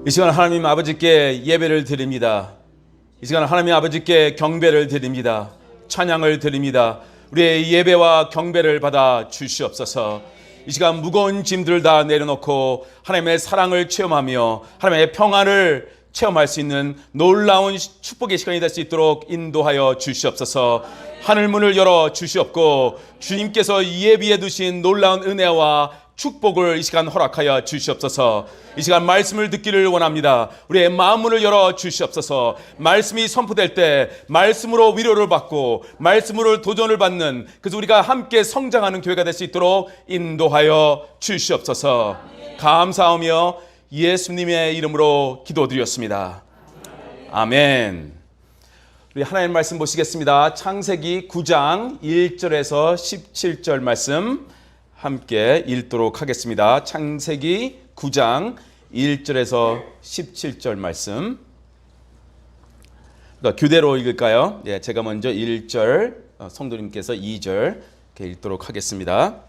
이 시간 하나님 아버지께 예배를 드립니다. 이 시간 하나님 아버지께 경배를 드립니다. 찬양을 드립니다. 우리의 예배와 경배를 받아 주시옵소서. 이 시간 무거운 짐들을 다 내려놓고 하나님의 사랑을 체험하며 하나님의 평안을 체험할 수 있는 놀라운 축복의 시간이 될 수 있도록 인도하여 주시옵소서. 하늘문을 열어 주시옵고 주님께서 예비해 두신 놀라운 은혜와 축복을 이 시간 허락하여 주시옵소서. 이 시간 말씀을 듣기를 원합니다. 우리의 마음문을 열어 주시옵소서. 말씀이 선포될 때 말씀으로 위로를 받고 말씀으로 도전을 받는, 그래서 우리가 함께 성장하는 교회가 될 수 있도록 인도하여 주시옵소서. 감사하며 예수님의 이름으로 기도드렸습니다. 아멘. 우리 하나님 말씀 보시겠습니다. 창세기 9장 1절에서 17절 말씀 함께 읽도록 하겠습니다. 창세기 9장 1절에서 17절 말씀. 교대로 읽을까요? 네, 제가 먼저 1절, 성도님께서 2절 이렇게 읽도록 하겠습니다.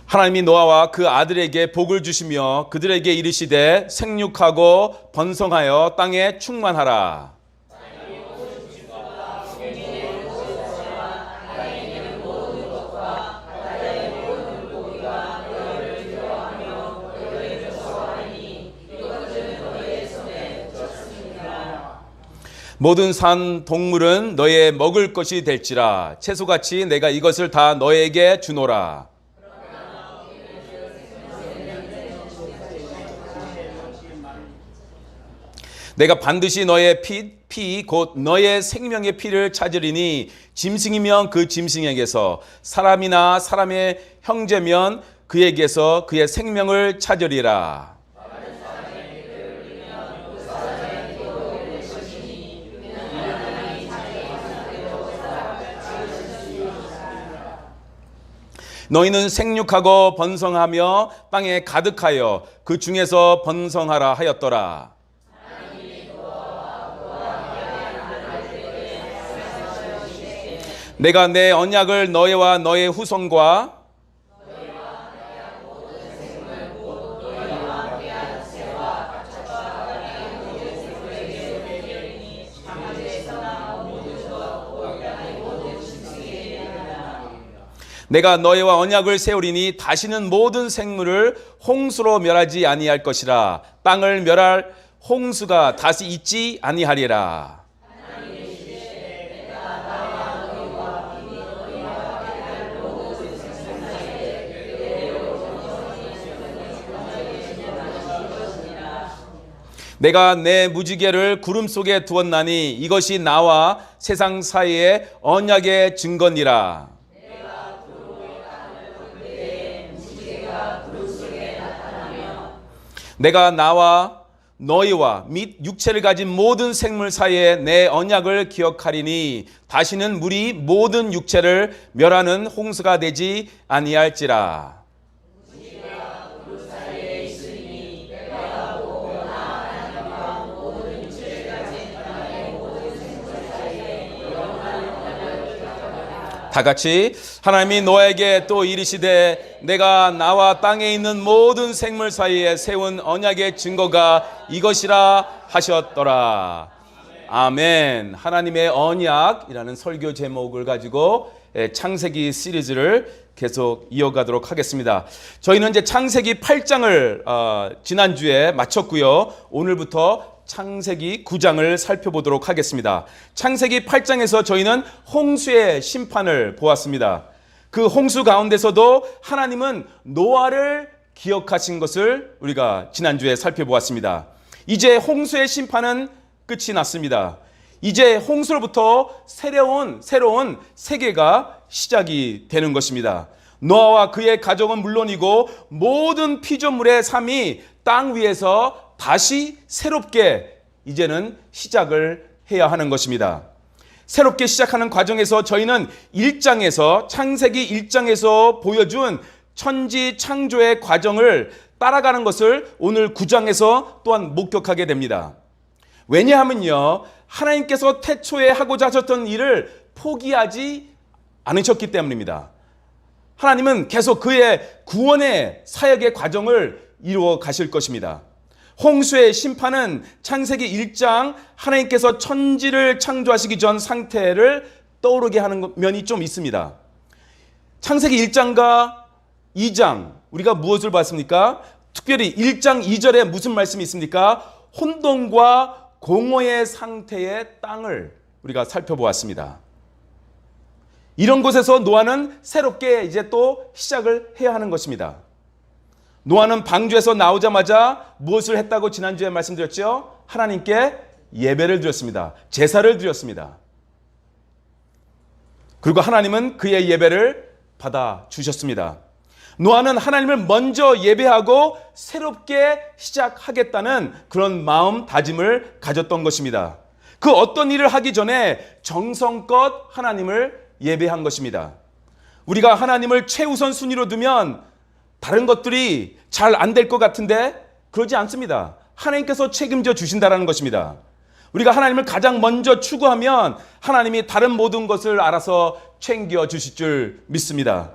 하나님이 노아와 그 아들에게 복을 주시며 그들에게 이르시되 생육하고 번성하여 땅에 충만하라. 모든 산 동물은 너의 먹을 것이 될지라. 채소같이 내가 이것을 다 너에게 주노라. 내가 반드시 너의 피 곧 너의 생명의 피를 찾으리니 짐승이면 그 짐승에게서, 사람이나 사람의 형제면 그에게서 그의 생명을 찾으리라. 너희는 생육하고 번성하며 땅에 가득하여 그 중에서 번성하라 하였더라. 내가 내 언약을 너희와 너의 후손과 내가 너희와 언약을 세우리니 다시는 모든 생물을 홍수로 멸하지 아니할 것이라. 땅을 멸할 홍수가 다시 있지 아니하리라. 내가 내 무지개를 구름 속에 두었나니 이것이 나와 세상 사이의 언약의 증거니라. 내가 나와 너희와 및 육체를 가진 모든 생물 사이에 내 언약을 기억하리니 다시는 물이 모든 육체를 멸하는 홍수가 되지 아니할지라. 다 같이 하나님이 노아에게 또 이르시되 내가 나와 땅에 있는 모든 생물 사이에 세운 언약의 증거가 이것이라 하셨더라. 아멘. 하나님의 언약이라는 설교 제목을 가지고 창세기 시리즈를 계속 이어가도록 하겠습니다. 저희는 이제 창세기 8장을 지난주에 마쳤고요. 오늘부터 창세기 9장을 살펴보도록 하겠습니다. 창세기 8장에서 저희는 홍수의 심판을 보았습니다. 그 홍수 가운데서도 하나님은 노아를 기억하신 것을 우리가 지난주에 살펴보았습니다. 이제 홍수의 심판은 끝이 났습니다. 이제 홍수로부터 새로운 세계가 시작이 되는 것입니다. 노아와 그의 가족은 물론이고 모든 피조물의 삶이 땅 위에서 다시 새롭게 이제는 시작을 해야 하는 것입니다. 새롭게 시작하는 과정에서 저희는 1장에서 창세기 1장에서 보여준 천지 창조의 과정을 따라가는 것을 오늘 9장에서 또한 목격하게 됩니다. 왜냐하면요, 하나님께서 태초에 하고자 하셨던 일을 포기하지 않으셨기 때문입니다. 하나님은 계속 그의 구원의 사역의 과정을 이루어 가실 것입니다. 홍수의 심판은 창세기 1장 하나님께서 천지를 창조하시기 전 상태를 떠오르게 하는 면이 좀 있습니다. 창세기 1장과 2장 우리가 무엇을 봤습니까? 특별히 1장 2절에 무슨 말씀이 있습니까? 혼돈과 공허의 상태의 땅을 우리가 살펴보았습니다. 이런 곳에서 노아는 새롭게 이제 또 시작을 해야 하는 것입니다. 노아는 방주에서 나오자마자 무엇을 했다고 지난주에 말씀드렸죠? 하나님께 예배를 드렸습니다. 제사를 드렸습니다. 그리고 하나님은 그의 예배를 받아 주셨습니다. 노아는 하나님을 먼저 예배하고 새롭게 시작하겠다는 그런 마음 다짐을 가졌던 것입니다. 그 어떤 일을 하기 전에 정성껏 하나님을 예배한 것입니다. 우리가 하나님을 최우선 순위로 두면 다른 것들이 잘 안 될 것 같은데 그러지 않습니다. 하나님께서 책임져 주신다는 것입니다. 우리가 하나님을 가장 먼저 추구하면 하나님이 다른 모든 것을 알아서 챙겨 주실 줄 믿습니다.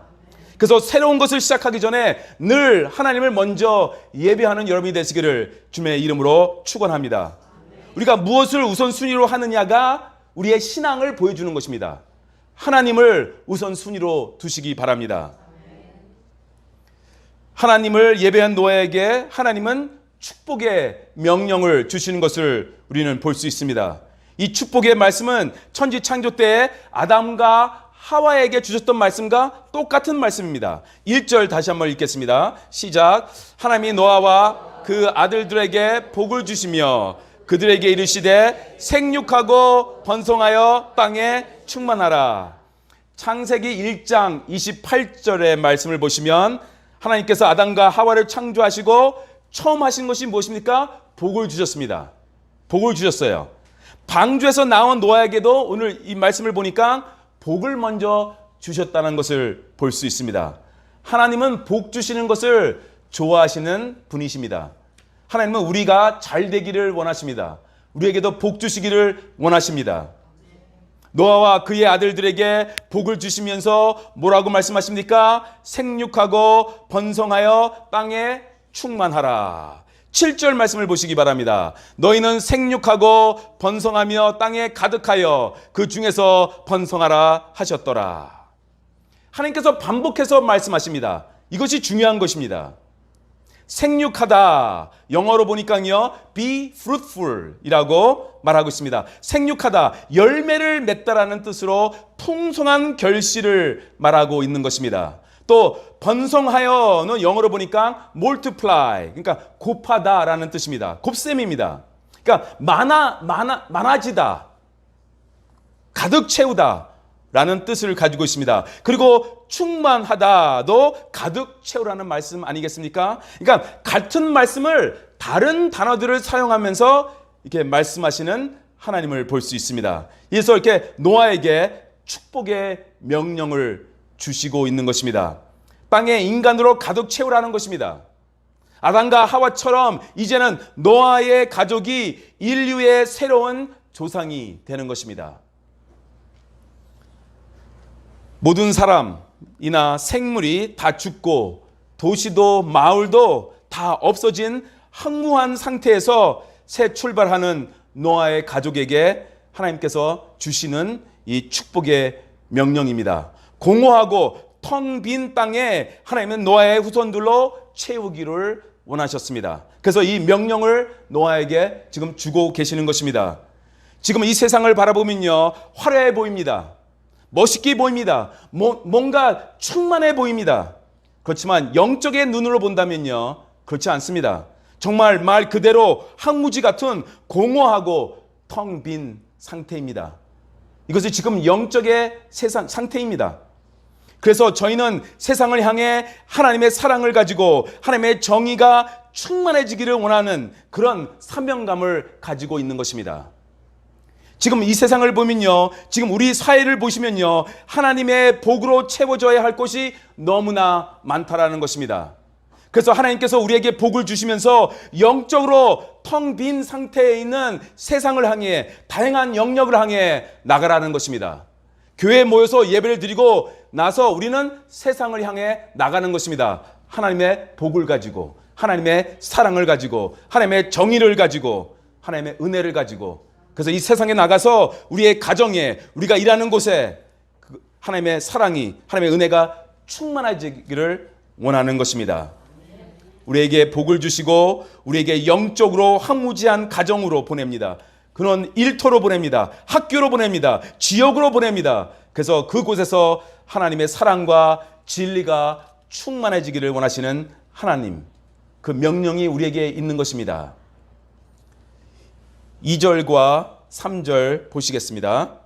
그래서 새로운 것을 시작하기 전에 늘 하나님을 먼저 예배하는 여러분이 되시기를 주님의 이름으로 축원합니다. 우리가 무엇을 우선순위로 하느냐가 우리의 신앙을 보여주는 것입니다. 하나님을 우선순위로 두시기 바랍니다. 하나님을 예배한 노아에게 하나님은 축복의 명령을 주시는 것을 우리는 볼 수 있습니다. 이 축복의 말씀은 천지 창조 때에 아담과 하와에게 주셨던 말씀과 똑같은 말씀입니다. 1절 다시 한번 읽겠습니다. 시작. 하나님이 노아와 그 아들들에게 복을 주시며 그들에게 이르시되 생육하고 번성하여 땅에 충만하라. 창세기 1장 28절의 말씀을 보시면 하나님께서 아담과 하와를 창조하시고 처음 하신 것이 무엇입니까? 복을 주셨습니다. 복을 주셨어요. 방주에서 나온 노아에게도 오늘 이 말씀을 보니까 복을 먼저 주셨다는 것을 볼 수 있습니다. 하나님은 복 주시는 것을 좋아하시는 분이십니다. 하나님은 우리가 잘 되기를 원하십니다. 우리에게도 복 주시기를 원하십니다. 노아와 그의 아들들에게 복을 주시면서 뭐라고 말씀하십니까? 생육하고 번성하여 땅에 충만하라. 7절 말씀을 보시기 바랍니다. 너희는 생육하고 번성하며 땅에 가득하여 그 중에서 번성하라 하셨더라. 하나님께서 반복해서 말씀하십니다. 이것이 중요한 것입니다. 생육하다, 영어로 보니까요 be fruitful 이라고 말하고 있습니다. 생육하다, 열매를 맺다라는 뜻으로 풍성한 결실을 말하고 있는 것입니다. 또 번성하여는 영어로 보니까 multiply, 그러니까 곱하다라는 뜻입니다. 곱셈입니다. 그러니까 많아지다, 가득 채우다 라는 뜻을 가지고 있습니다. 그리고 충만하다도 가득 채우라는 말씀 아니겠습니까? 그러니까 같은 말씀을 다른 단어들을 사용하면서 이렇게 말씀하시는 하나님을 볼 수 있습니다. 그래서 이렇게 노아에게 축복의 명령을 주시고 있는 것입니다. 땅에 인간으로 가득 채우라는 것입니다. 아담과 하와처럼 이제는 노아의 가족이 인류의 새로운 조상이 되는 것입니다. 모든 사람이나 생물이 다 죽고 도시도 마을도 다 없어진 황무한 상태에서 새 출발하는 노아의 가족에게 하나님께서 주시는 이 축복의 명령입니다. 공허하고 텅 빈 땅에 하나님은 노아의 후손들로 채우기를 원하셨습니다. 그래서 이 명령을 노아에게 지금 주고 계시는 것입니다. 지금 이 세상을 바라보면요, 화려해 보입니다. 멋있게 보입니다. 뭔가 충만해 보입니다. 그렇지만 영적의 눈으로 본다면요, 그렇지 않습니다. 정말 말 그대로 황무지 같은 공허하고 텅 빈 상태입니다. 이것이 지금 영적의 세상 상태입니다. 그래서 저희는 세상을 향해 하나님의 사랑을 가지고 하나님의 정의가 충만해지기를 원하는 그런 사명감을 가지고 있는 것입니다. 지금 이 세상을 보면요, 지금 우리 사회를 보시면요, 하나님의 복으로 채워져야 할 것이 너무나 많다라는 것입니다. 그래서 하나님께서 우리에게 복을 주시면서 영적으로 텅 빈 상태에 있는 세상을 향해 다양한 영역을 향해 나가라는 것입니다. 교회에 모여서 예배를 드리고 나서 우리는 세상을 향해 나가는 것입니다. 하나님의 복을 가지고, 하나님의 사랑을 가지고, 하나님의 정의를 가지고, 하나님의 은혜를 가지고, 그래서 이 세상에 나가서 우리의 가정에, 우리가 일하는 곳에 하나님의 사랑이, 하나님의 은혜가 충만해지기를 원하는 것입니다. 우리에게 복을 주시고 우리에게 영적으로 황무지한 가정으로 보냅니다. 그런 일터로 보냅니다. 학교로 보냅니다. 지역으로 보냅니다. 그래서 그곳에서 하나님의 사랑과 진리가 충만해지기를 원하시는 하나님, 그 명령이 우리에게 있는 것입니다. 2절과 3절 보시겠습니다.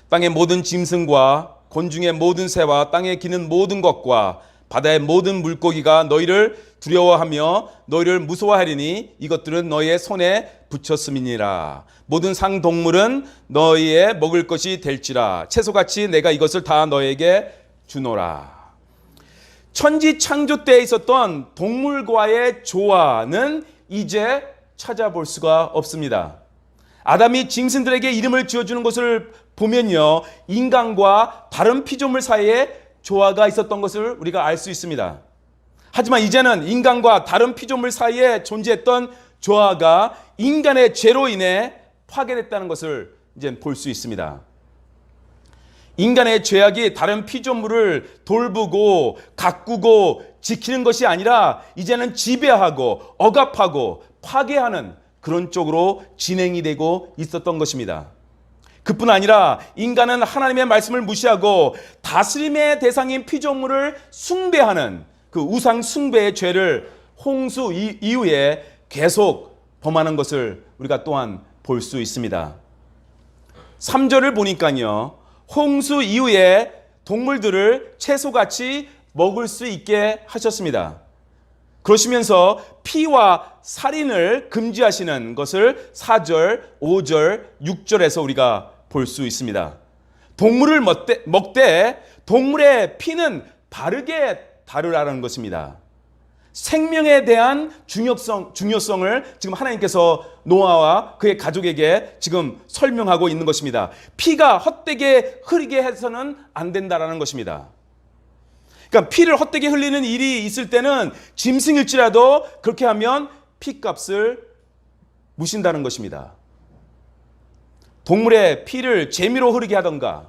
땅의 모든 짐승과 곤충의 모든 새와 땅에 기는 모든 것과 바다의 모든 물고기가 너희를 두려워하며 너희를 무서워하리니 이것들은 너희의 손에 붙였음이니라. 모든 상동물은 너희의 먹을 것이 될지라. 채소같이 내가 이것을 다 너희에게 주노라. 천지 창조 때에 있었던 동물과의 조화는 이제 찾아볼 수가 없습니다. 아담이 짐승들에게 이름을 지어주는 것을 보면요, 인간과 다른 피조물 사이에 조화가 있었던 것을 우리가 알 수 있습니다. 하지만 이제는 인간과 다른 피조물 사이에 존재했던 조화가 인간의 죄로 인해 파괴됐다는 것을 이제 볼 수 있습니다. 인간의 죄악이 다른 피조물을 돌보고 가꾸고 지키는 것이 아니라 이제는 지배하고 억압하고 파괴하는 그런 쪽으로 진행이 되고 있었던 것입니다. 그뿐 아니라 인간은 하나님의 말씀을 무시하고 다스림의 대상인 피조물을 숭배하는 그 우상 숭배의 죄를 홍수 이후에 계속 범하는 것을 우리가 또한 볼 수 있습니다. 3절을 보니까요, 홍수 이후에 동물들을 채소같이 먹을 수 있게 하셨습니다. 그러시면서 피와 살인을 금지하시는 것을 4절, 5절, 6절에서 우리가 볼 수 있습니다. 동물을 먹되 동물의 피는 바르게 다루라는 것입니다. 생명에 대한 중요성을 지금 하나님께서 노아와 그의 가족에게 지금 설명하고 있는 것입니다. 피가 헛되게 흐르게 해서는 안 된다라는 것입니다. 그러니까 피를 헛되게 흘리는 일이 있을 때는 짐승일지라도 그렇게 하면 피값을 무신다는 것입니다. 동물의 피를 재미로 흐르게 하던가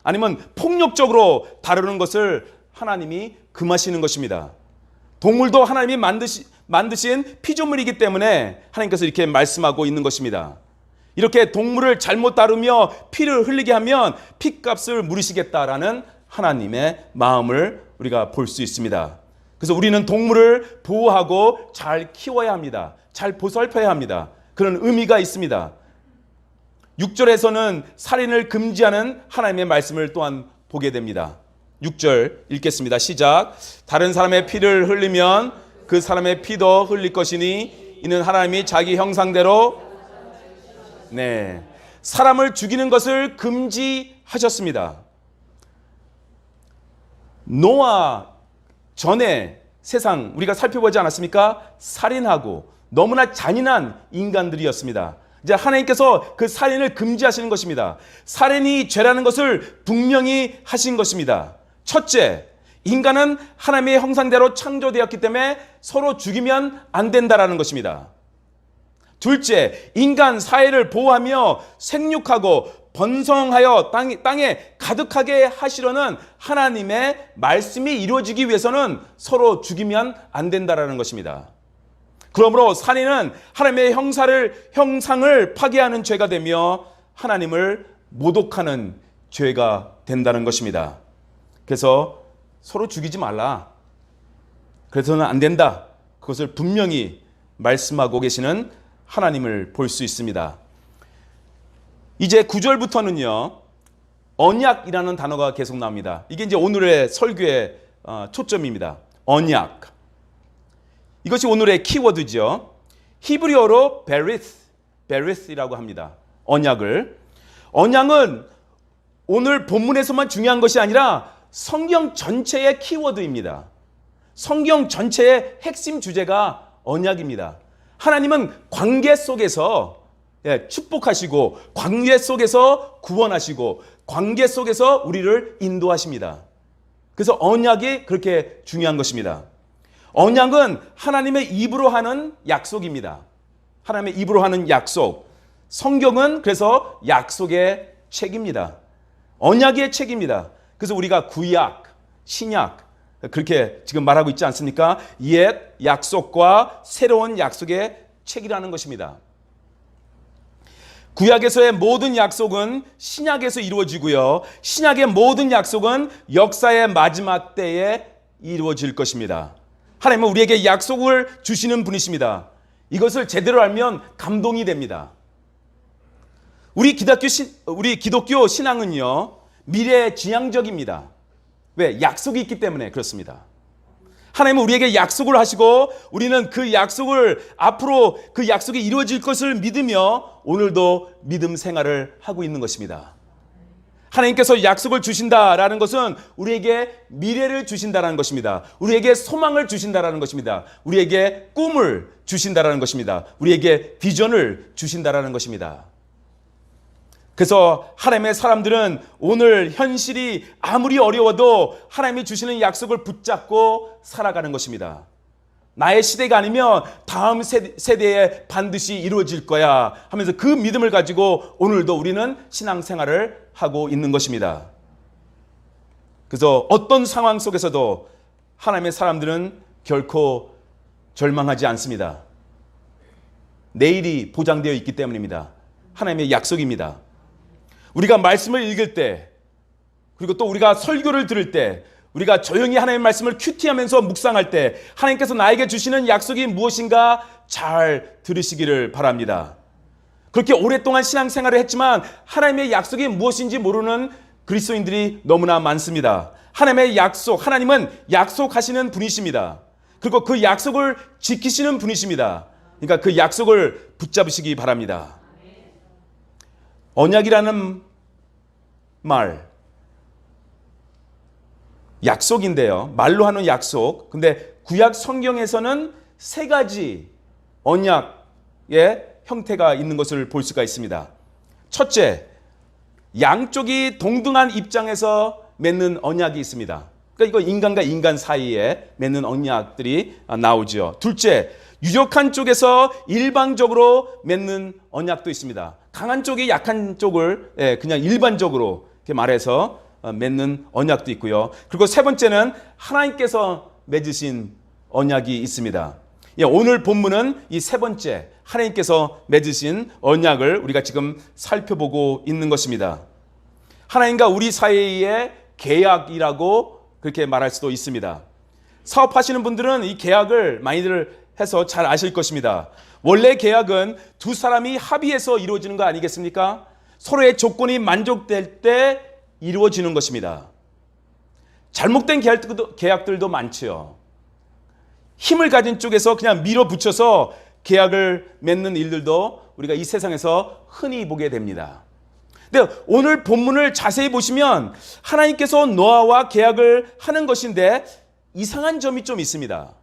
아니면 폭력적으로 다루는 것을 하나님이 금하시는 것입니다. 동물도 하나님이 만드신 피조물이기 때문에 하나님께서 이렇게 말씀하고 있는 것입니다. 이렇게 동물을 잘못 다루며 피를 흘리게 하면 피값을 물으시겠다라는 하나님의 마음을 우리가 볼 수 있습니다. 그래서 우리는 동물을 보호하고 잘 키워야 합니다. 잘 보살펴야 합니다. 그런 의미가 있습니다. 6절에서는 살인을 금지하는 하나님의 말씀을 또한 보게 됩니다. 6절 읽겠습니다. 시작. 다른 사람의 피를 흘리면 그 사람의 피도 흘릴 것이니 이는 하나님이 자기 형상대로 사람을 죽이는 것을 금지하셨습니다. 노아 전에 세상 우리가 살펴보지 않았습니까? 살인하고 너무나 잔인한 인간들이었습니다. 이제 하나님께서 그 살인을 금지하시는 것입니다. 살인이 죄라는 것을 분명히 하신 것입니다. 첫째, 인간은 하나님의 형상대로 창조되었기 때문에 서로 죽이면 안 된다라는 것입니다. 둘째, 인간 사회를 보호하며 생육하고 번성하여 땅에 가득하게 하시려는 하나님의 말씀이 이루어지기 위해서는 서로 죽이면 안 된다라는 것입니다. 그러므로 살인은 하나님의 형상을 파괴하는 죄가 되며 하나님을 모독하는 죄가 된다는 것입니다. 그래서 서로 죽이지 말라. 그래서는 안 된다. 그것을 분명히 말씀하고 계시는 하나님을 볼 수 있습니다. 이제 9절부터는요, 언약이라는 단어가 계속 나옵니다. 이게 이제 오늘의 설교의 초점입니다. 언약. 이것이 오늘의 키워드죠. 히브리어로 베리스이라고 합니다. 언약을. 언약은 오늘 본문에서만 중요한 것이 아니라 성경 전체의 키워드입니다. 성경 전체의 핵심 주제가 언약입니다. 하나님은 관계 속에서 축복하시고 관계 속에서 구원하시고 관계 속에서 우리를 인도하십니다. 그래서 언약이 그렇게 중요한 것입니다. 언약은 하나님의 입으로 하는 약속입니다. 하나님의 입으로 하는 약속. 성경은 그래서 약속의 책입니다. 언약의 책입니다. 그래서 우리가 구약, 신약 그렇게 지금 말하고 있지 않습니까? 옛 약속과 새로운 약속의 책이라는 것입니다. 구약에서의 모든 약속은 신약에서 이루어지고요. 신약의 모든 약속은 역사의 마지막 때에 이루어질 것입니다. 하나님은 우리에게 약속을 주시는 분이십니다. 이것을 제대로 알면 감동이 됩니다. 우리 기독교 신앙은요, 미래지향적입니다. 왜? 약속이 있기 때문에 그렇습니다. 하나님은 우리에게 약속을 하시고 우리는 그 약속을 앞으로 그 약속이 이루어질 것을 믿으며 오늘도 믿음 생활을 하고 있는 것입니다. 하나님께서 약속을 주신다라는 것은 우리에게 미래를 주신다라는 것입니다. 우리에게 소망을 주신다라는 것입니다. 우리에게 꿈을 주신다라는 것입니다. 우리에게 비전을 주신다라는 것입니다. 그래서 하나님의 사람들은 오늘 현실이 아무리 어려워도 하나님이 주시는 약속을 붙잡고 살아가는 것입니다. 나의 시대가 아니면 다음 세대에 반드시 이루어질 거야 하면서 그 믿음을 가지고 오늘도 우리는 신앙생활을 하고 있는 것입니다. 그래서 어떤 상황 속에서도 하나님의 사람들은 결코 절망하지 않습니다. 내일이 보장되어 있기 때문입니다. 하나님의 약속입니다. 우리가 말씀을 읽을 때, 그리고 또 우리가 설교를 들을 때, 우리가 조용히 하나님의 말씀을 큐티하면서 묵상할 때 하나님께서 나에게 주시는 약속이 무엇인가 잘 들으시기를 바랍니다. 그렇게 오랫동안 신앙생활을 했지만 하나님의 약속이 무엇인지 모르는 그리스도인들이 너무나 많습니다. 하나님의 약속, 하나님은 약속하시는 분이십니다. 그리고 그 약속을 지키시는 분이십니다. 그러니까 그 약속을 붙잡으시기 바랍니다. 언약이라는 말, 약속인데요. 말로 하는 약속. 근데 구약 성경에서는 세 가지 언약의 형태가 있는 것을 볼 수가 있습니다. 첫째, 양쪽이 동등한 입장에서 맺는 언약이 있습니다. 그러니까 이거 인간과 인간 사이에 맺는 언약들이 나오죠. 둘째, 유력한 쪽에서 일방적으로 맺는 언약도 있습니다. 강한 쪽이 약한 쪽을 그냥 일반적으로 이렇게 말해서 맺는 언약도 있고요. 그리고 세 번째는 하나님께서 맺으신 언약이 있습니다. 오늘 본문은 이 세 번째 하나님께서 맺으신 언약을 우리가 지금 살펴보고 있는 것입니다. 하나님과 우리 사이의 계약이라고 그렇게 말할 수도 있습니다. 사업하시는 분들은 이 계약을 많이들 해서 잘 아실 것입니다. 원래 계약은 두 사람이 합의해서 이루어지는 거 아니겠습니까? 서로의 조건이 만족될 때 이루어지는 것입니다. 잘못된 계약들도 많지요. 힘을 가진 쪽에서 그냥 밀어붙여서 계약을 맺는 일들도 우리가 이 세상에서 흔히 보게 됩니다. 근데 오늘 본문을 자세히 보시면 하나님께서 노아와 계약을 하는 것인데 이상한 점이 좀 있습니다.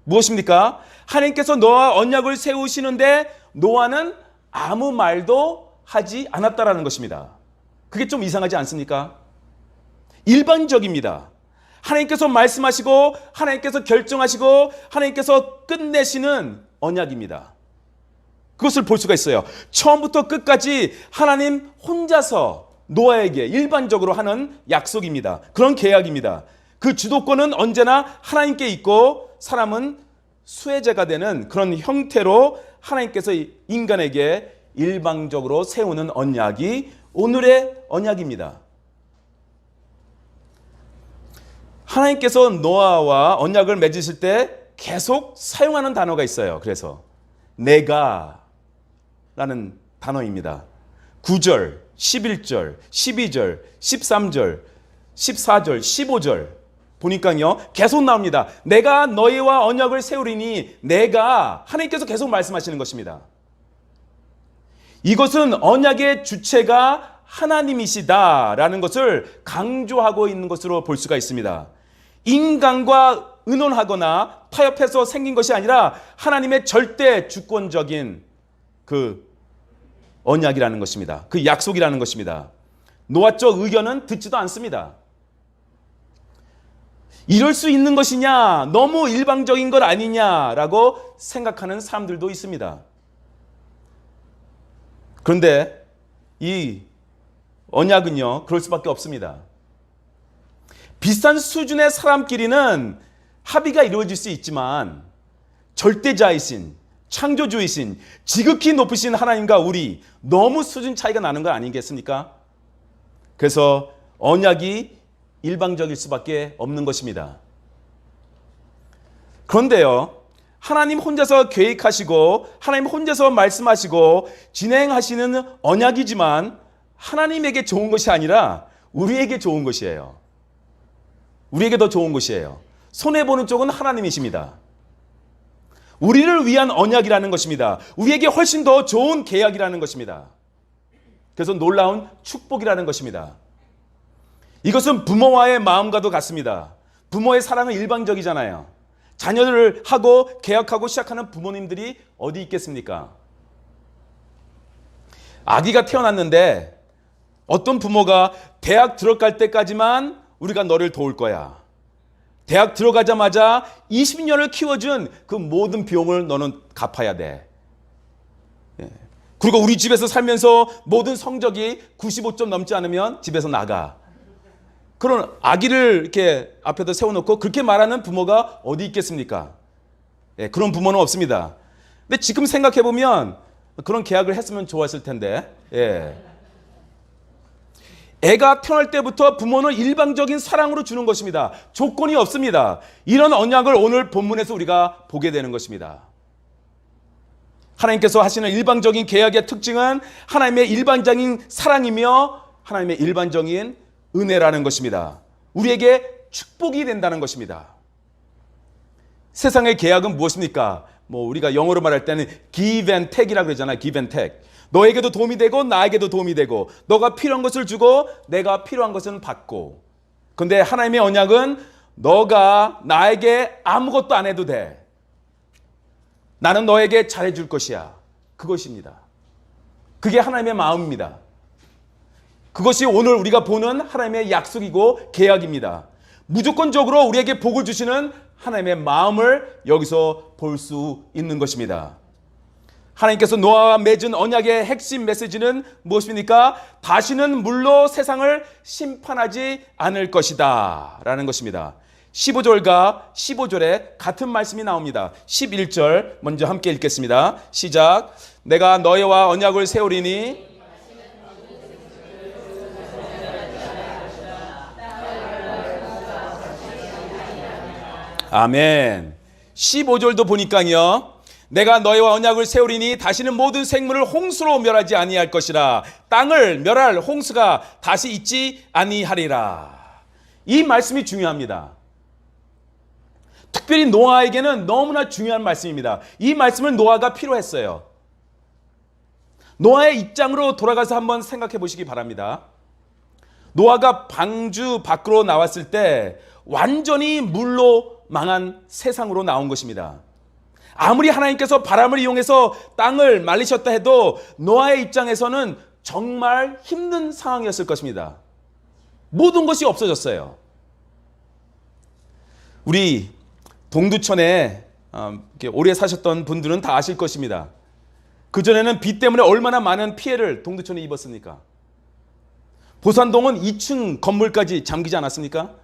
무엇입니까? 하나님께서 노아와 언약을 세우시는데 노아는 아무 말도 하지 않았다라는 것입니다. 그게 좀 이상하지 않습니까? 일반적입니다. 하나님께서 말씀하시고 하나님께서 결정하시고 하나님께서 끝내시는 언약입니다. 그것을 볼 수가 있어요. 처음부터 끝까지 하나님 혼자서 노아에게 일반적으로 하는 약속입니다. 그런 계약입니다. 그 주도권은 언제나 하나님께 있고 사람은 수혜자가 되는 그런 형태로 하나님께서 인간에게 일방적으로 세우는 언약이 오늘의 언약입니다. 하나님께서 노아와 언약을 맺으실 때 계속 사용하는 단어가 있어요. 그래서 내가 라는 단어입니다. 9절, 11절, 12절, 13절, 14절, 15절 보니까요 계속 나옵니다. 내가 너희와 언약을 세우리니 내가 하나님께서 계속 말씀하시는 것입니다. 이것은 언약의 주체가 하나님이시다라는 것을 강조하고 있는 것으로 볼 수가 있습니다. 인간과 의논하거나 타협해서 생긴 것이 아니라 하나님의 절대 주권적인 그 언약이라는 것입니다. 그 약속이라는 것입니다. 노아 쪽 의견은 듣지도 않습니다. 이럴 수 있는 것이냐? 너무 일방적인 것 아니냐라고 생각하는 사람들도 있습니다. 그런데 이 언약은요, 그럴 수밖에 없습니다. 비슷한 수준의 사람끼리는 합의가 이루어질 수 있지만 절대자이신, 창조주이신, 지극히 높으신 하나님과 우리 너무 수준 차이가 나는 거 아니겠습니까? 그래서 언약이 일방적일 수밖에 없는 것입니다. 그런데요, 하나님 혼자서 계획하시고 하나님 혼자서 말씀하시고 진행하시는 언약이지만 하나님에게 좋은 것이 아니라 우리에게 좋은 것이에요. 우리에게 더 좋은 것이에요. 손해보는 쪽은 하나님이십니다. 우리를 위한 언약이라는 것입니다. 우리에게 훨씬 더 좋은 계약이라는 것입니다. 그래서 놀라운 축복이라는 것입니다. 이것은 부모와의 마음과도 같습니다. 부모의 사랑은 일방적이잖아요. 자녀를 하고 계약하고 시작하는 부모님들이 어디 있겠습니까? 아기가 태어났는데 어떤 부모가 대학 들어갈 때까지만 우리가 너를 도울 거야. 대학 들어가자마자 20년을 키워준 그 모든 비용을 너는 갚아야 돼. 그리고 우리 집에서 살면서 모든 성적이 95점 넘지 않으면 집에서 나가. 그런 아기를 이렇게 앞에다 세워놓고 그렇게 말하는 부모가 어디 있겠습니까? 그런 부모는 없습니다. 근데 지금 생각해보면 그런 계약을 했으면 좋았을 텐데. 애가 태어날 때부터 부모는 일방적인 사랑으로 주는 것입니다. 조건이 없습니다. 이런 언약을 오늘 본문에서 우리가 보게 되는 것입니다. 하나님께서 하시는 일방적인 계약의 특징은 하나님의 일반적인 사랑이며 하나님의 일반적인 은혜라는 것입니다. 우리에게 축복이 된다는 것입니다. 세상의 계약은 무엇입니까? 우리가 영어로 말할 때는 give and take이라고 그러잖아요. give and take. 너에게도 도움이 되고 나에게도 도움이 되고 너가 필요한 것을 주고 내가 필요한 것은 받고. 그런데 하나님의 언약은 너가 나에게 아무것도 안 해도 돼. 나는 너에게 잘해줄 것이야. 그것입니다. 그게 하나님의 마음입니다. 그것이 오늘 우리가 보는 하나님의 약속이고 계약입니다. 무조건적으로 우리에게 복을 주시는 하나님의 마음을 여기서 볼 수 있는 것입니다. 하나님께서 노아와 맺은 언약의 핵심 메시지는 무엇입니까? 다시는 물로 세상을 심판하지 않을 것이다 라는 것입니다. 15절과 15절에 같은 말씀이 나옵니다. 11절 먼저 함께 읽겠습니다. 시작. 내가 너희와 언약을 세우리니 아멘. 15절도 보니까요. 내가 너희와 언약을 세우리니 다시는 모든 생물을 홍수로 멸하지 아니할 것이라. 땅을 멸할 홍수가 다시 있지 아니하리라. 이 말씀이 중요합니다. 특별히 노아에게는 너무나 중요한 말씀입니다. 이 말씀을 노아가 필요했어요. 노아의 입장으로 돌아가서 한번 생각해 보시기 바랍니다. 노아가 방주 밖으로 나왔을 때 완전히 물로 망한 세상으로 나온 것입니다. 아무리 하나님께서 바람을 이용해서 땅을 말리셨다 해도 노아의 입장에서는 정말 힘든 상황이었을 것입니다. 모든 것이 없어졌어요. 우리 동두천에 오래 사셨던 분들은 다 아실 것입니다. 그전에는 비 때문에 얼마나 많은 피해를 동두천이 입었습니까? 보산동은 2층 건물까지 잠기지 않았습니까?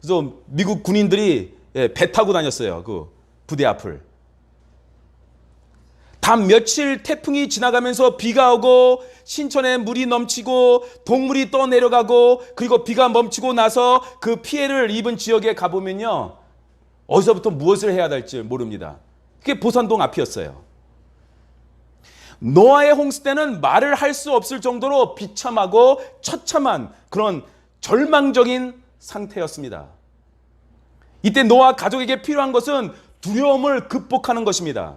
그래서 미국 군인들이 배 타고 다녔어요. 그 부대 앞을. 단 며칠 태풍이 지나가면서 비가 오고 신천에 물이 넘치고 동물이 떠내려가고 그리고 비가 멈추고 나서 그 피해를 입은 지역에 가보면요. 어디서부터 무엇을 해야 될지 모릅니다. 그게 보산동 앞이었어요. 노아의 홍수 때는 말을 할 수 없을 정도로 비참하고 처참한 그런 절망적인 상태였습니다. 이때 노아 가족에게 필요한 것은 두려움을 극복하는 것입니다.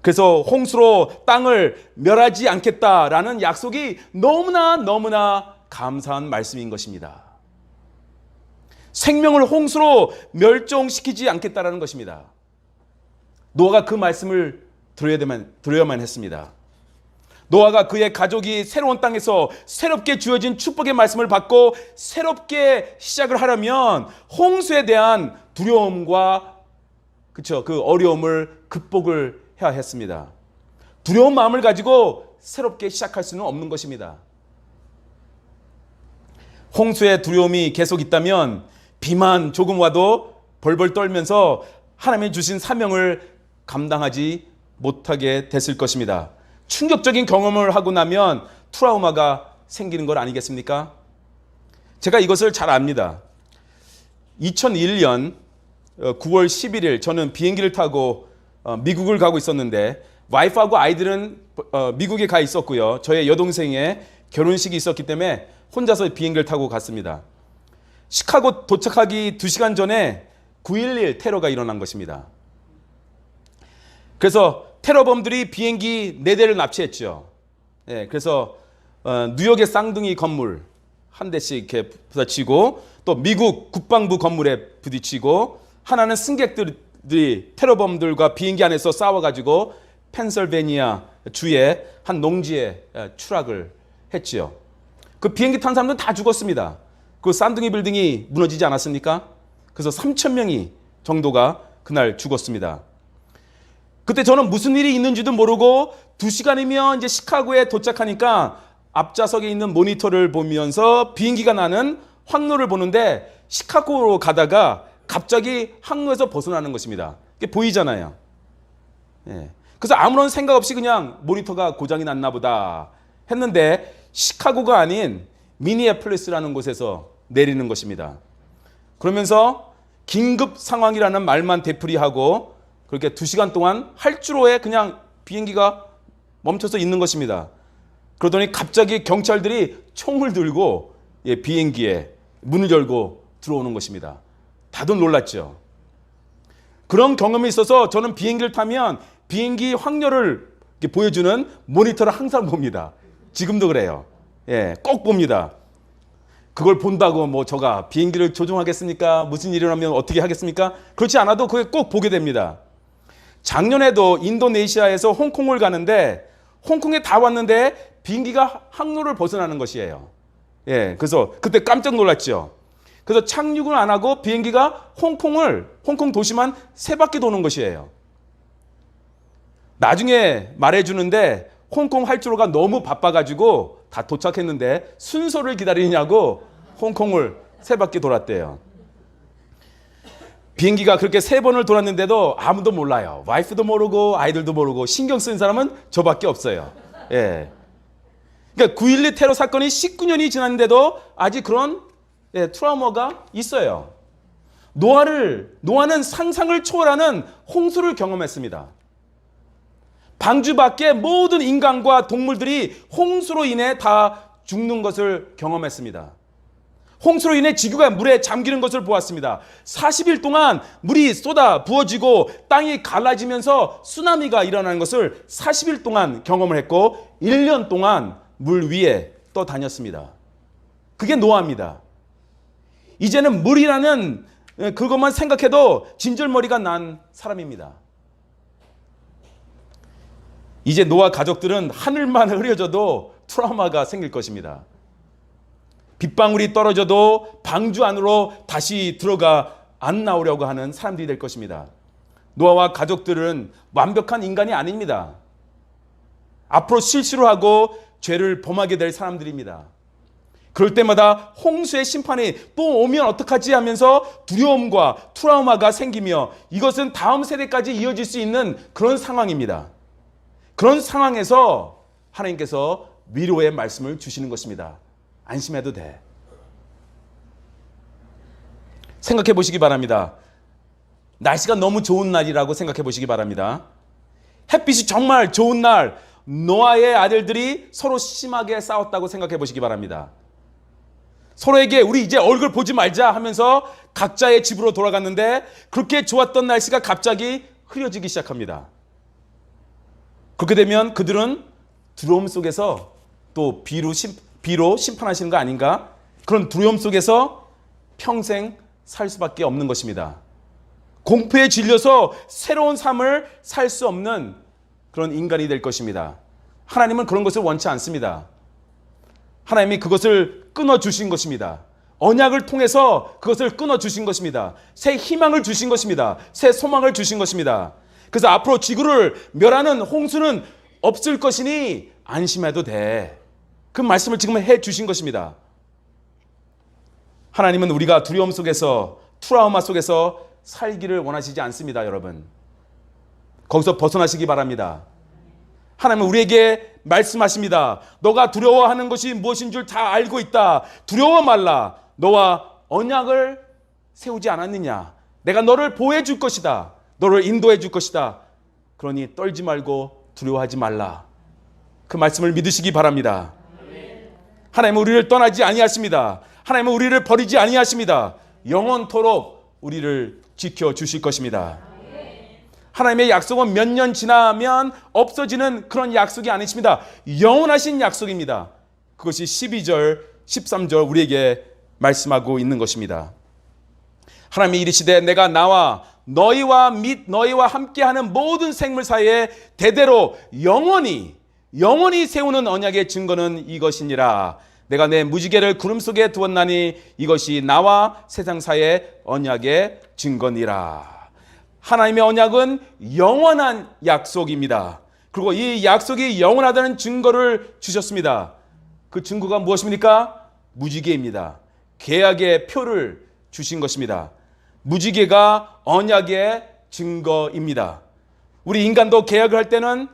그래서 홍수로 땅을 멸하지 않겠다라는 약속이 너무나 감사한 말씀인 것입니다. 생명을 홍수로 멸종시키지 않겠다라는 것입니다. 노아가 그 말씀을 들어야만 했습니다. 노아가 그의 가족이 새로운 땅에서 새롭게 주어진 축복의 말씀을 받고 새롭게 시작을 하려면 홍수에 대한 두려움과 그 어려움을 극복을 해야 했습니다. 두려운 마음을 가지고 새롭게 시작할 수는 없는 것입니다. 홍수의 두려움이 계속 있다면 비만 조금 와도 벌벌 떨면서 하나님이 주신 사명을 감당하지 못하게 됐을 것입니다. 충격적인 경험을 하고 나면 트라우마가 생기는 것 아니겠습니까? 제가 이것을 잘 압니다. 2001년 9월 11일 저는 비행기를 타고 미국을 가고 있었는데 와이프하고 아이들은 미국에 가 있었고요. 저의 여동생의 결혼식이 있었기 때문에 혼자서 비행기를 타고 갔습니다. 시카고 도착하기 2시간 전에 9.11 테러가 일어난 것입니다. 그래서 테러범들이 비행기 4대를 납치했죠. 그래서 뉴욕의 쌍둥이 건물 한 대씩 이렇게 부딪히고 또 미국 국방부 건물에 부딪히고 하나는 승객들이 테러범들과 비행기 안에서 싸워가지고 펜실베니아 주의 한 농지에 추락을 했지요. 그 비행기 탄 사람들은 다 죽었습니다. 그 쌍둥이 빌딩이 무너지지 않았습니까? 그래서 3,000명이 정도가 그날 죽었습니다. 그때 저는 무슨 일이 있는지도 모르고 2시간이면 이제 시카고에 도착하니까 앞좌석에 있는 모니터를 보면서 비행기가 나는 항로를 보는데 시카고로 가다가 갑자기 항로에서 벗어나는 것입니다. 이게 보이잖아요. 그래서 아무런 생각 없이 그냥 모니터가 고장이 났나 보다 했는데 시카고가 아닌 미니애폴리스라는 곳에서 내리는 것입니다. 그러면서 긴급 상황이라는 말만 되풀이하고 그렇게 2시간 동안 활주로에 그냥 비행기가 멈춰서 있는 것입니다. 그러더니 갑자기 경찰들이 총을 들고 비행기에 문을 열고 들어오는 것입니다. 다들 놀랐죠. 그런 경험이 있어서 저는 비행기를 타면 비행기 확률을 보여주는 모니터를 항상 봅니다. 지금도 그래요. 꼭 봅니다. 그걸 본다고 뭐 저가 비행기를 조종하겠습니까? 무슨 일이 일어나면 어떻게 하겠습니까? 그렇지 않아도 그게 꼭 보게 됩니다. 작년에도 인도네시아에서 홍콩을 가는데 홍콩에 다 왔는데 비행기가 항로를 벗어나는 것이에요. 그래서 그때 깜짝 놀랐죠. 그래서 착륙을 안 하고 비행기가 홍콩 도시만 3바퀴 도는 것이에요. 나중에 말해주는데 홍콩 활주로가 너무 바빠가지고 다 도착했는데 순서를 기다리냐고 홍콩을 3바퀴 돌았대요. 비행기가 그렇게 3번을 돌았는데도 아무도 몰라요. 와이프도 모르고 아이들도 모르고 신경 쓰는 사람은 저밖에 없어요. 그러니까 9.12 테러 사건이 19년이 지났는데도 아직 그런 트라우마가 있어요. 노아는 상상을 초월하는 홍수를 경험했습니다. 방주 밖에 모든 인간과 동물들이 홍수로 인해 다 죽는 것을 경험했습니다. 홍수로 인해 지구가 물에 잠기는 것을 보았습니다. 40일 동안 물이 쏟아 부어지고 땅이 갈라지면서 쓰나미가 일어나는 것을 40일 동안 경험을 했고 1년 동안 물 위에 떠다녔습니다. 그게 노아입니다. 이제는 물이라는 그것만 생각해도 진절머리가 난 사람입니다. 이제 노아 가족들은 하늘만 흐려져도 트라우마가 생길 것입니다. 빗방울이 떨어져도 방주 안으로 다시 들어가 안 나오려고 하는 사람들이 될 것입니다. 노아와 가족들은 완벽한 인간이 아닙니다. 앞으로 실수를 하고 죄를 범하게 될 사람들입니다. 그럴 때마다 홍수의 심판이 또 오면 어떡하지 하면서 두려움과 트라우마가 생기며 이것은 다음 세대까지 이어질 수 있는 그런 상황입니다. 그런 상황에서 하나님께서 위로의 말씀을 주시는 것입니다. 안심해도 돼. 생각해 보시기 바랍니다. 날씨가 너무 좋은 날이라고 생각해 보시기 바랍니다. 햇빛이 정말 좋은 날, 노아의 아들들이 서로 심하게 싸웠다고 생각해 보시기 바랍니다. 서로에게 우리 이제 얼굴 보지 말자 하면서 각자의 집으로 돌아갔는데 그렇게 좋았던 날씨가 갑자기 흐려지기 시작합니다. 그렇게 되면 그들은 두려움 속에서 또 비로 심판하시는 거 아닌가? 그런 두려움 속에서 평생 살 수밖에 없는 것입니다. 공포에 질려서 새로운 삶을 살 수 없는 그런 인간이 될 것입니다. 하나님은 그런 것을 원치 않습니다. 하나님이 그것을 끊어주신 것입니다. 언약을 통해서 그것을 끊어주신 것입니다. 새 희망을 주신 것입니다. 새 소망을 주신 것입니다. 그래서 앞으로 지구를 멸하는 홍수는 없을 것이니 안심해도 돼. 그 말씀을 지금 해주신 것입니다. 하나님은 우리가 두려움 속에서, 트라우마 속에서 살기를 원하시지 않습니다, 여러분. 거기서 벗어나시기 바랍니다. 하나님은 우리에게 말씀하십니다. 너가 두려워하는 것이 무엇인 줄 다 알고 있다. 두려워 말라. 너와 언약을 세우지 않았느냐. 내가 너를 보호해 줄 것이다. 너를 인도해 줄 것이다. 그러니 떨지 말고 두려워하지 말라. 그 말씀을 믿으시기 바랍니다. 하나님은 우리를 떠나지 아니하십니다. 하나님은 우리를 버리지 아니하십니다. 영원토록 우리를 지켜주실 것입니다. 하나님의 약속은 몇 년 지나면 없어지는 그런 약속이 아니십니다. 영원하신 약속입니다. 그것이 12절, 13절 우리에게 말씀하고 있는 것입니다. 하나님이 이르시되 내가 나와 너희와 및 너희와 함께하는 모든 생물 사이에 대대로 영원히 세우는 언약의 증거는 이것이니라. 내가 내 무지개를 구름 속에 두었나니 이것이 나와 세상 사이의 언약의 증거니라. 하나님의 언약은 영원한 약속입니다. 그리고 이 약속이 영원하다는 증거를 주셨습니다. 그 증거가 무엇입니까? 무지개입니다. 계약의 표를 주신 것입니다. 무지개가 언약의 증거입니다. 우리 인간도 계약을 할 때는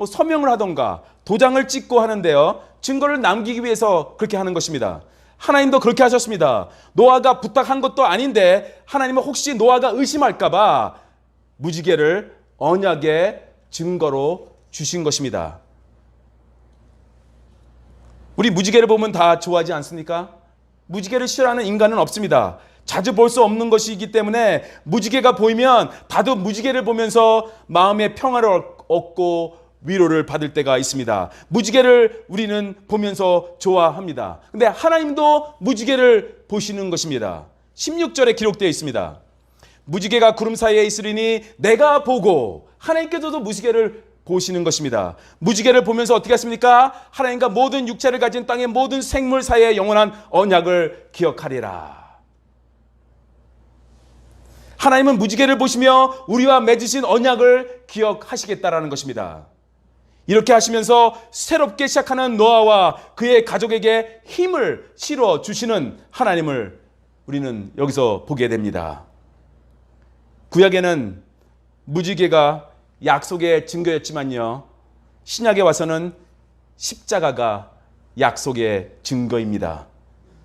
서명을 하던가 도장을 찍고 하는데요, 증거를 남기기 위해서 그렇게 하는 것입니다. 하나님도 그렇게 하셨습니다. 노아가 부탁한 것도 아닌데 하나님은 혹시 노아가 의심할까 봐 무지개를 언약의 증거로 주신 것입니다. 우리 무지개를 보면 다 좋아하지 않습니까? 무지개를 싫어하는 인간은 없습니다. 자주 볼 수 없는 것이기 때문에 무지개가 보이면 다들 무지개를 보면서 마음의 평화를 얻고 위로를 받을 때가 있습니다. 무지개를 우리는 보면서 좋아합니다. 근데 하나님도 무지개를 보시는 것입니다. 16절에 기록되어 있습니다. 무지개가 구름 사이에 있으리니 내가 보고, 하나님께서도 무지개를 보시는 것입니다. 무지개를 보면서 어떻게 하십니까? 하나님과 모든 육체를 가진 땅의 모든 생물 사이의 영원한 언약을 기억하리라. 하나님은 무지개를 보시며 우리와 맺으신 언약을 기억하시겠다라는 것입니다. 이렇게 하시면서 새롭게 시작하는 노아와 그의 가족에게 힘을 실어 주시는 하나님을 우리는 여기서 보게 됩니다. 구약에는 무지개가 약속의 증거였지만요, 신약에 와서는 십자가가 약속의 증거입니다.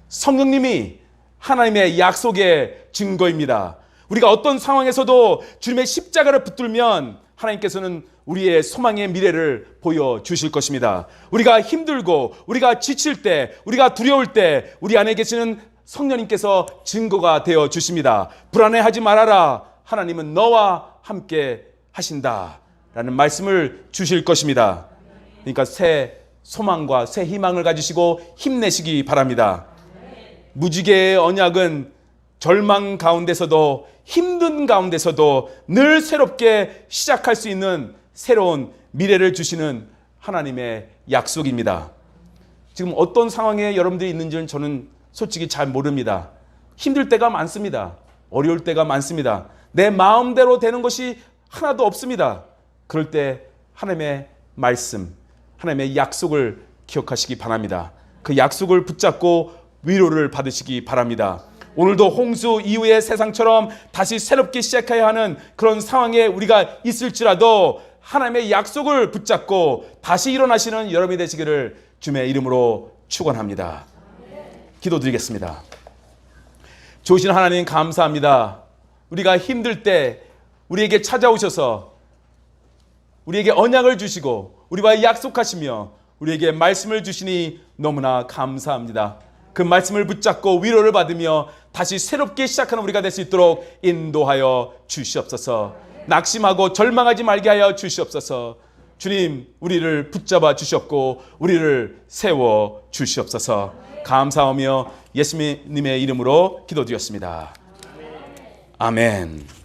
성령님이 하나님의 약속의 증거입니다. 우리가 어떤 상황에서도 주님의 십자가를 붙들면 하나님께서는 우리의 소망의 미래를 보여주실 것입니다. 우리가 힘들고 우리가 지칠 때, 우리가 두려울 때 우리 안에 계시는 성령님께서 증거가 되어 주십니다. 불안해하지 말아라. 하나님은 너와 함께 하신다 라는 말씀을 주실 것입니다. 그러니까 새 소망과 새 희망을 가지시고 힘내시기 바랍니다. 무지개의 언약은 절망 가운데서도 힘든 가운데서도 늘 새롭게 시작할 수 있는 새로운 미래를 주시는 하나님의 약속입니다. 지금 어떤 상황에 여러분들이 있는지는 저는 솔직히 잘 모릅니다. 힘들 때가 많습니다. 어려울 때가 많습니다. 내 마음대로 되는 것이 하나도 없습니다. 그럴 때 하나님의 말씀, 하나님의 약속을 기억하시기 바랍니다. 그 약속을 붙잡고 위로를 받으시기 바랍니다. 오늘도 홍수 이후의 세상처럼 다시 새롭게 시작해야 하는 그런 상황에 우리가 있을지라도 하나님의 약속을 붙잡고 다시 일어나시는 여러분이 되시기를 주님의 이름으로 축원합니다. 기도드리겠습니다. 좋으신 하나님 감사합니다. 우리가 힘들 때 우리에게 찾아오셔서 우리에게 언약을 주시고 우리와 약속하시며 우리에게 말씀을 주시니 너무나 감사합니다. 그 말씀을 붙잡고 위로를 받으며 다시 새롭게 시작하는 우리가 될 수 있도록 인도하여 주시옵소서. 낙심하고 절망하지 말게 하여 주시옵소서. 주님, 우리를 붙잡아 주셨고 우리를 세워 주시옵소서. 감사하며 예수님의 이름으로 기도드렸습니다. 아멘.